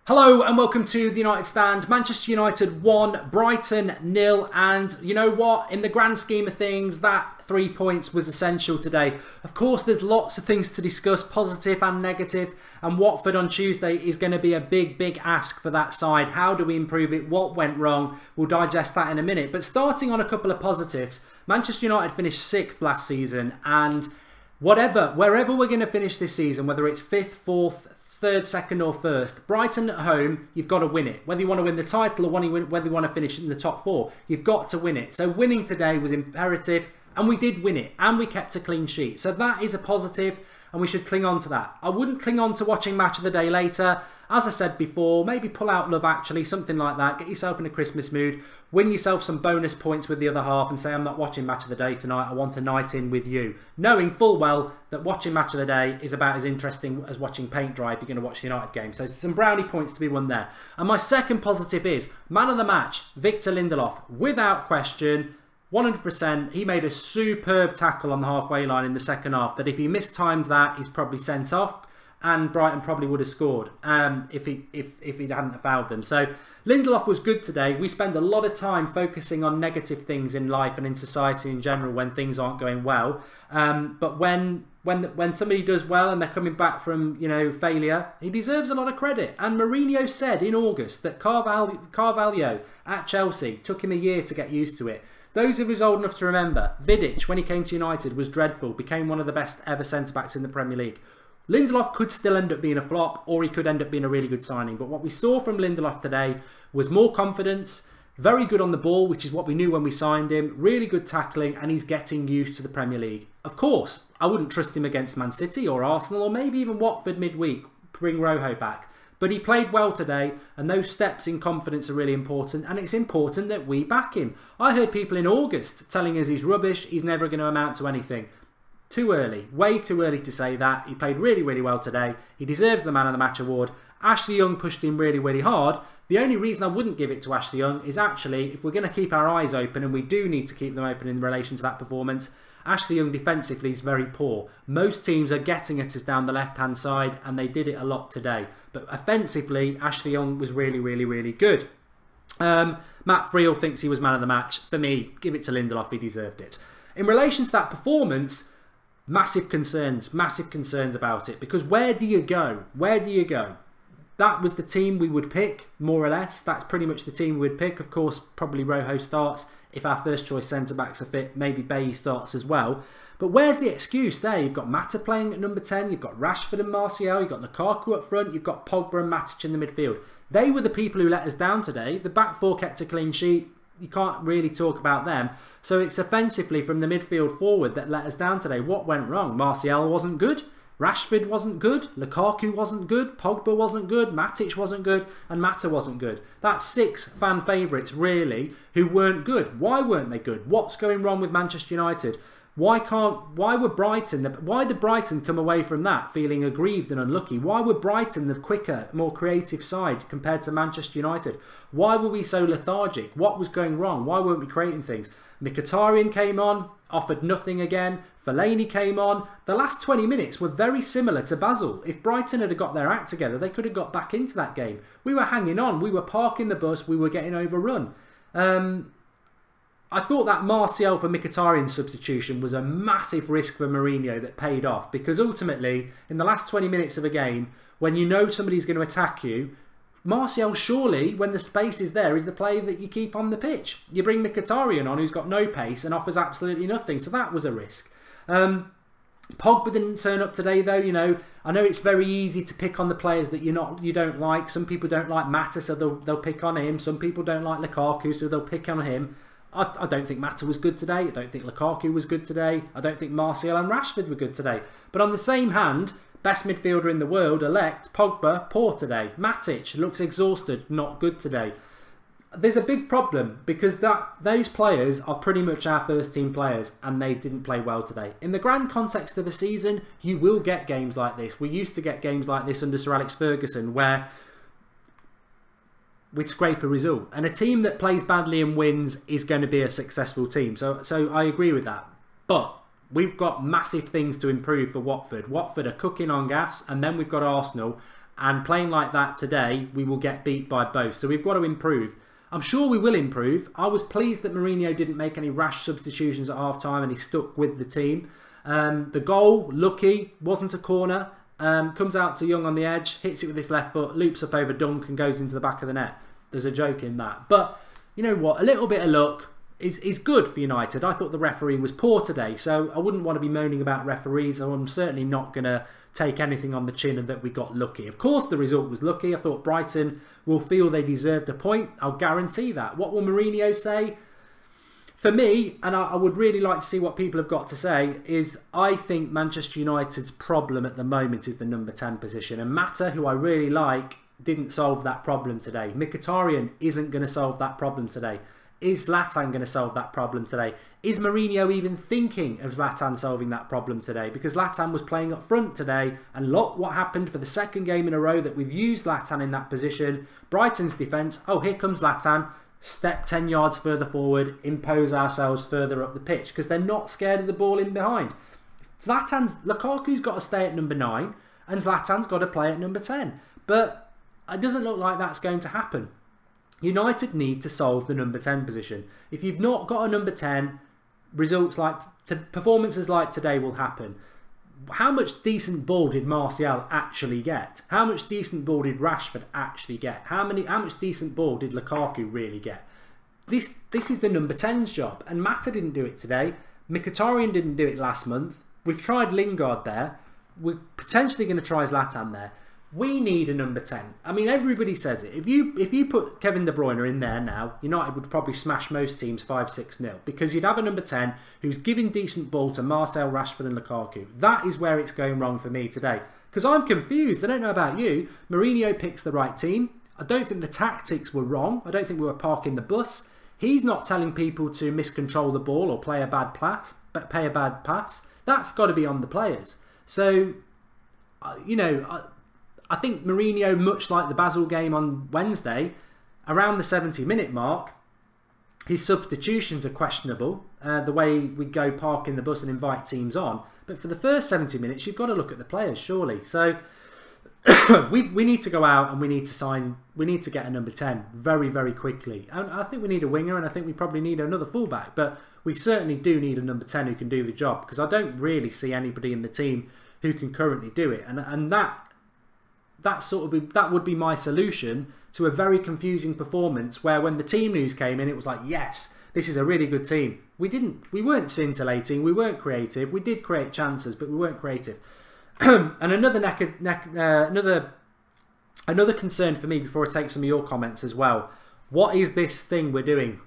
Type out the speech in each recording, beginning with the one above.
Hello and welcome to the United Stand. Manchester United 1, Brighton 0, and you know what? In the grand scheme of things, that 3 points was essential today. Of course, there's lots of things to discuss, positive and negative, and Watford on Tuesday is going to be a big ask for that side. How do we improve it? What went wrong? We'll digest that in a minute. But starting on a couple of positives, Manchester United finished 6th last season, and wherever we're going to finish this season, whether it's 5th, 4th, 3rd, 2nd or 1st, Brighton at home, you've got to win it. Whether you want to win the title or whether you want to finish in the top 4, you've got to win it. So winning today was imperative, and we did win it, and we kept a clean sheet. So that is a positive, and we should cling on to that. I wouldn't cling on to watching Match of the Day later. As I said before, maybe pull out Love Actually, something like that. Get yourself in a Christmas mood. Win yourself some bonus points with the other half and say, I'm not watching Match of the Day tonight. I want a night in with you. Knowing full well that watching Match of the Day is about as interesting as watching paint dry if you're going to watch the United game. So some brownie points to be won there. And my second positive is, man of the match, Victor Lindelof. Without question, 100%, he made a superb tackle on the halfway line in the second half that if he mistimed that, he's probably sent off, and Brighton probably would have scored if he hadn't fouled them. So Lindelof was good today. We spend a lot of time focusing on negative things in life and in society in general when things aren't going well. But when somebody does well and they're coming back from failure, he deserves a lot of credit. And Mourinho said in August that Carvalho at Chelsea took him a year to get used to it. Those of us old enough to remember, Vidic, when he came to United, was dreadful, became one of the best ever centre-backs in the Premier League. Lindelof could still end up being a flop, or he could end up being a really good signing. But what we saw from Lindelof today was more confidence, very good on the ball, which is what we knew when we signed him, really good tackling, and he's getting used to the Premier League. Of course, I wouldn't trust him against Man City or Arsenal, or maybe even Watford midweek, bring Rojo back. But he played well today, and those steps in confidence are really important, and it's important that we back him. I heard people in August telling us he's rubbish, he's never going to amount to anything. Too early, way too early to say that. He played really well today. He deserves the Man of the Match award. Ashley Young pushed him really hard. The only reason I wouldn't give it to Ashley Young is actually, if we're going to keep our eyes open, and we do need to keep them open in relation to that performance, Ashley Young defensively is very poor. Most teams are getting at us down the left-hand side, and they did it a lot today. But offensively, Ashley Young was really good. Matt Friel thinks he was man of the match. For me, give it to Lindelof, he deserved it. In relation to that performance, massive concerns about it. Because where do you go? Where do you go? That was the team we would pick, more or less. That's pretty much the team we would pick. Of course, probably Rojo starts. If our first choice centre-backs are fit, maybe Bailly starts as well. But where's the excuse there? You've got Mata playing at number 10, you've got Rashford and Martial, you've got Lukaku up front, you've got Pogba and Matic in the midfield. They were the people who let us down today. The back four kept a clean sheet. You can't really talk about them. So it's offensively from the midfield forward that let us down today. What went wrong? Martial wasn't good. Rashford wasn't good, Lukaku wasn't good, Pogba wasn't good, Matic wasn't good, and Mata wasn't good. That's 6 fan favourites, really, who weren't good. Why weren't they good? What's going wrong with Manchester United? Why did Brighton come away from that feeling aggrieved and unlucky? Why were Brighton the quicker, more creative side compared to Manchester United? Why were we so lethargic? What was going wrong? Why weren't we creating things? Mkhitaryan came on, offered nothing again. Fellaini came on. The last 20 minutes were very similar to Basel. If Brighton had got their act together, they could have got back into that game. We were hanging on. We were parking the bus. We were getting overrun. I thought that Martial for Mkhitaryan substitution was a massive risk for Mourinho that paid off, because ultimately, in the last 20 minutes of a game, when you know somebody's going to attack you, Martial surely, when the space is there, is the player that you keep on the pitch. You bring Mkhitaryan on, who's got no pace and offers absolutely nothing, so that was a risk. Pogba didn't turn up today, though. I know it's very easy to pick on the players that you don't like. Some people don't like Mata, so they'll pick on him. Some people don't like Lukaku, so they'll pick on him. I don't think Mata was good today. I don't think Lukaku was good today. I don't think Martial and Rashford were good today. But on the same hand, best midfielder in the world, elect, Pogba, poor today. Matic looks exhausted, not good today. There's a big problem, because those players are pretty much our first team players, and they didn't play well today. In the grand context of a season, you will get games like this. We used to get games like this under Sir Alex Ferguson, where we'd scrape a result. And a team that plays badly and wins is going to be a successful team. So I agree with that. But we've got massive things to improve for Watford. Watford are cooking on gas, and then we've got Arsenal. And playing like that today, we will get beat by both. So we've got to improve. I'm sure we will improve. I was pleased that Mourinho didn't make any rash substitutions at half-time and he stuck with the team. The goal, lucky, wasn't a corner. Comes out to Young on the edge, hits it with his left foot, loops up over Dunk and goes into the back of the net. There's a joke in that. But you know what? A little bit of luck is good for United. I thought the referee was poor today, so I wouldn't want to be moaning about referees. So I'm certainly not going to take anything on the chin and that we got lucky. Of course the result was lucky. I thought Brighton will feel they deserved a point. I'll guarantee that. What will Mourinho say? For me, and I would really like to see what people have got to say, is I think Manchester United's problem at the moment is the number 10 position. And Mata, who I really like, didn't solve that problem today. Mkhitaryan isn't going to solve that problem today. Is Zlatan going to solve that problem today? Is Mourinho even thinking of Zlatan solving that problem today? Because Zlatan was playing up front today, and look what happened for the second game in a row that we've used Zlatan in that position. Brighton's defence, oh, here comes Zlatan. Step 10 yards further forward, impose ourselves further up the pitch because they're not scared of the ball in behind. Lukaku's got to stay at number 9 and Zlatan's got to play at number 10. But it doesn't look like that's going to happen. United need to solve the number 10 position. If you've not got a number 10, performances like today will happen. How much decent ball did Martial actually get? How much decent ball did Rashford actually get? How much decent ball did Lukaku really get? This is the number 10's job, and Mata didn't do it today. Mkhitaryan didn't do it last month. We've tried Lingard there. We're potentially going to try Zlatan there. We need a number 10. I mean, everybody says it. If you put Kevin De Bruyne in there now, United would probably smash most teams 5-6-0 because you'd have a number 10 who's giving decent ball to Martial, Rashford and Lukaku. That is where it's going wrong for me today. Because I'm confused. I don't know about you. Mourinho picks the right team. I don't think the tactics were wrong. I don't think we were parking the bus. He's not telling people to miscontrol the ball or play a bad pass. That's got to be on the players. So, I think Mourinho, much like the Basel game on Wednesday, around the 70-minute mark, his substitutions are questionable. The way we go parking the bus and invite teams on. But for the first 70 minutes, you've got to look at the players, surely. So we need to go out and we need to get a number 10 very, very quickly. And I think we need a winger and I think we probably need another fullback. But we certainly do need a number 10 who can do the job because I don't really see anybody in the team who can currently do it. And that would be my solution to a very confusing performance where when the team news came in, it was like, yes, this is a really good team. We weren't scintillating, we weren't creative. We did create chances, but we weren't creative. And another concern for me before I take some of your comments as well. What is this thing we're doing,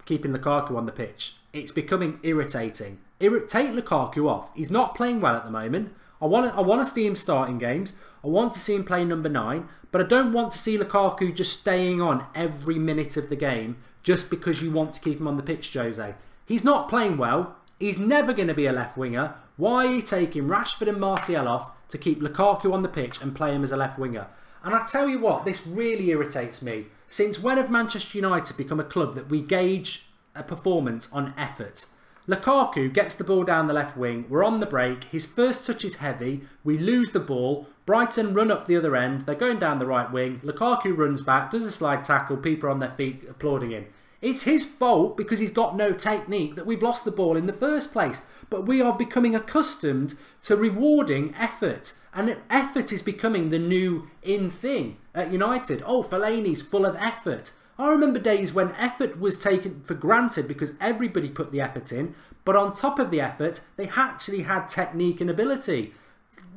keeping Lukaku on the pitch? It's becoming irritating. Take Lukaku off. He's not playing well at the moment. I want to see him starting games. I want to see him play number 9, but I don't want to see Lukaku just staying on every minute of the game just because you want to keep him on the pitch, Jose. He's not playing well. He's never going to be a left winger. Why are you taking Rashford and Martial off to keep Lukaku on the pitch and play him as a left winger? And I tell you what, this really irritates me. Since when have Manchester United become a club that we gauge a performance on effort? Lukaku gets the ball down the left wing, we're on the break, his first touch is heavy, we lose the ball, Brighton run up the other end, they're going down the right wing, Lukaku runs back, does a slide tackle, people are on their feet applauding him. It's his fault because he's got no technique that we've lost the ball in the first place. But we are becoming accustomed to rewarding effort. And effort is becoming the new in thing at United. Oh, Fellaini's full of effort. I remember days when effort was taken for granted because everybody put the effort in. But on top of the effort, they actually had technique and ability.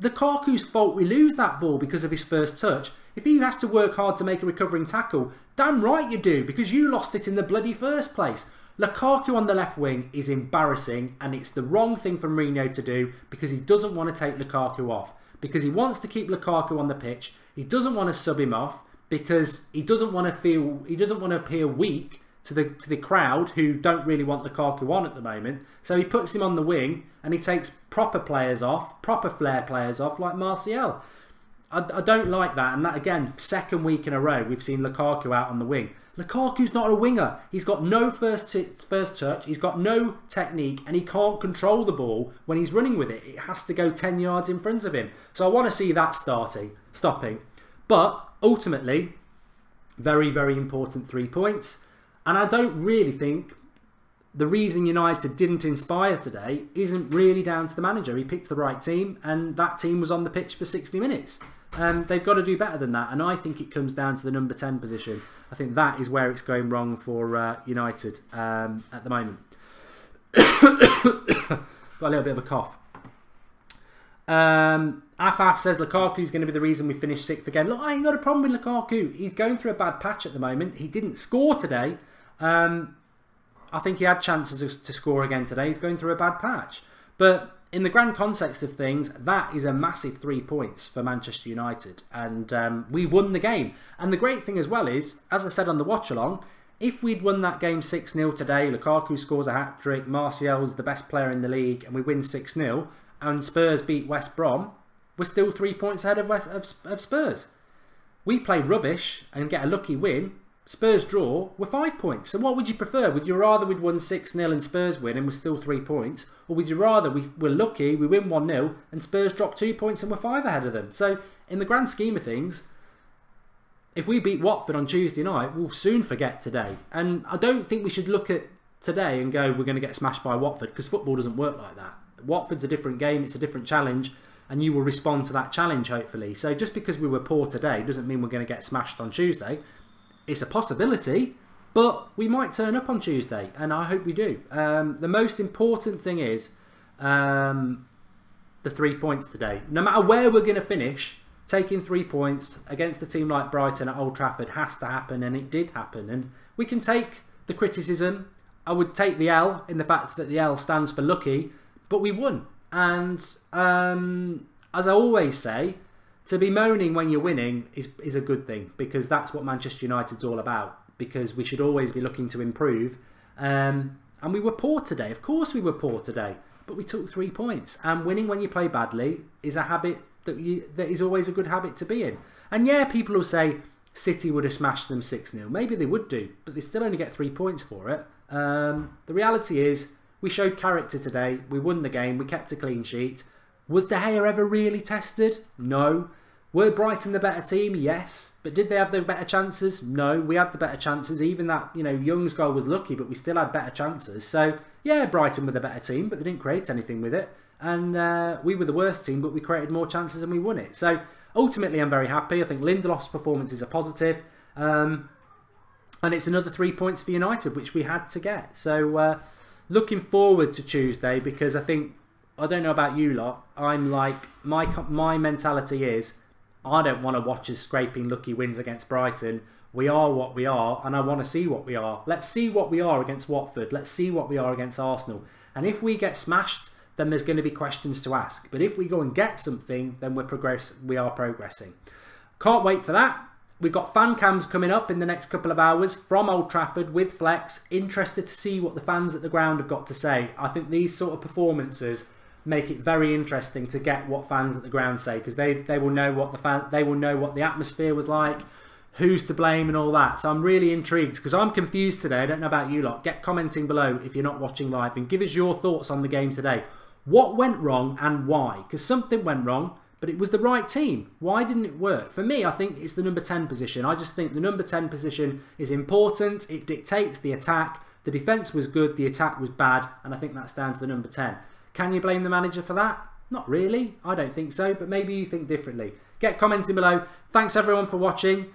Lukaku's fault we lose that ball because of his first touch. If he has to work hard to make a recovering tackle, damn right you do, because you lost it in the bloody first place. Lukaku on the left wing is embarrassing, and it's the wrong thing for Mourinho to do because he doesn't want to take Lukaku off. Because he wants to keep Lukaku on the pitch. He doesn't want to sub him off because he doesn't want to appear weak to the crowd who don't really want Lukaku on at the moment. So he puts him on the wing and he takes proper players off, proper flair players off like Martial. I don't like that, and that again, second week in a row we've seen Lukaku out on the wing. Lukaku's not a winger. He's got no first touch, he's got no technique, and he can't control the ball when he's running with it. It has to go 10 yards in front of him. So I want to see that stopping. But ultimately, very, very important 3 points. And I don't really think the reason United didn't inspire today isn't really down to the manager. He picked the right team, and that team was on the pitch for 60 minutes. They've got to do better than that, and I think it comes down to the number 10 position. I think that is where it's going wrong for United at the moment. Got a little bit of a cough. Afaf says Lukaku's going to be the reason we finished 6th again. Look, I ain't got a problem with Lukaku. He's going through a bad patch at the moment. He didn't score today. I think he had chances to score again today. He's going through a bad patch. But in the grand context of things, that is a massive 3 points for Manchester United. And we won the game. And the great thing as well is, as I said on the watch-along, if we'd won that game 6-0 today, Lukaku scores a hat-trick, Martial's the best player in the league, and we win 6-0, and Spurs beat West Brom, we're still 3 points ahead of Spurs. We play rubbish and get a lucky win. Spurs draw, we're 5 points. So what would you prefer? Would you rather we'd won 6-0 and Spurs win and we're still 3 points? Or would you rather we're lucky, we win 1-0 and Spurs drop 2 points and we're 5 ahead of them? So in the grand scheme of things, if we beat Watford on Tuesday night, we'll soon forget today. And I don't think we should look at today and go, we're going to get smashed by Watford, because football doesn't work like that. Watford's a different game, it's a different challenge, and you will respond to that challenge, hopefully. So just because we were poor today doesn't mean we're going to get smashed on Tuesday. It's a possibility, but we might turn up on Tuesday, and I hope we do. The most important thing is the 3 points today. No matter where we're going to finish, taking 3 points against a team like Brighton at Old Trafford has to happen, and it did happen. And we can take the criticism. I would take the L in the fact that the L stands for lucky, but we won. And as I always say, to be moaning when you're winning is a good thing, because that's what Manchester United's all about, because we should always be looking to improve. And we were poor today. Of course we were poor today, but we took 3 points. And winning when you play badly is a habit that is always a good habit to be in. And yeah, people will say City would have smashed them 6-0. Maybe they would do, but they still only get 3 points for it. The reality is, we showed character today. We won the game. We kept a clean sheet. Was De Gea ever really tested? No. Were Brighton the better team? Yes. But did they have the better chances? No. We had the better chances. Even that, Young's goal was lucky, but we still had better chances. So, yeah, Brighton were the better team, but they didn't create anything with it. And we were the worst team, but we created more chances and we won it. So, ultimately, I'm very happy. I think Lindelof's performance is a positive. And it's another 3 points for United, which we had to get. So, looking forward to Tuesday, because I don't know about you lot, I'm like, my mentality is, I don't want to watch us scraping lucky wins against Brighton. We are what we are, and I want to see what we are. Let's see what we are against Watford. Let's see what we are against Arsenal. And if we get smashed, then there's going to be questions to ask. But if we go and get something, then we are progressing. Can't wait for that. We've got fan cams coming up in the next couple of hours from Old Trafford with Flex. Interested to see what the fans at the ground have got to say. I think these sort of performances make it very interesting to get what fans at the ground say, because they will know what the atmosphere was like, who's to blame and all that. So I'm really intrigued, because I'm confused today. I don't know about you lot. Get commenting below if you're not watching live, and give us your thoughts on the game today. What went wrong and why? Because something went wrong, but it was the right team. Why didn't it work? For me, I think it's the number 10 position. I just think the number 10 position is important. It dictates the attack. The defence was good, the attack was bad, and I think that's down to the number 10. Can you blame the manager for that? Not really. I don't think so, but maybe you think differently. Get commenting below. Thanks everyone for watching.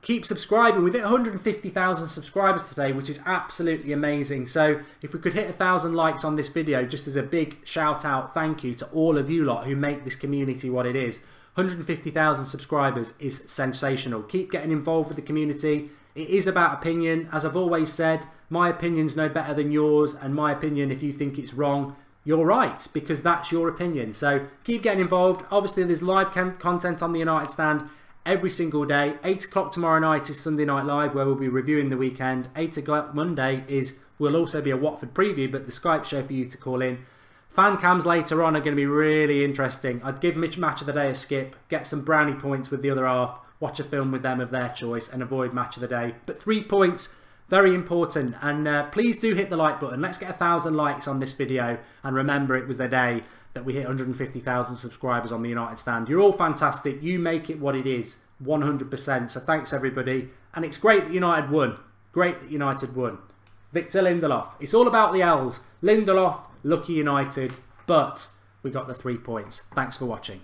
Keep subscribing. We've hit 150,000 subscribers today, which is absolutely amazing. So if we could hit 1,000 likes on this video, just as a big shout out, thank you to all of you lot who make this community what it is. 150,000 subscribers is sensational. Keep getting involved with the community. It is about opinion. As I've always said, my opinion's no better than yours, and my opinion, if you think it's wrong, you're right, because that's your opinion. So keep getting involved. Obviously, there's live content on the United Stand every single day. 8 o'clock tomorrow night is Sunday Night Live, where we'll be reviewing the weekend. 8 o'clock Monday will also be a Watford preview, but the Skype show for you to call in. Fan cams later on are going to be really interesting. I'd give Match of the Day a skip, get some brownie points with the other half, watch a film with them of their choice, and avoid Match of the Day. But 3 points, very important. And please do hit the like button. Let's get 1,000 likes on this video. And remember, it was the day that we hit 150,000 subscribers on the United Stand. You're all fantastic. You make it what it is. 100%. So thanks everybody. And it's great that United won. Great that United won. Victor Lindelof. It's all about the L's. Lindelof, lucky United. But we got the 3 points. Thanks for watching.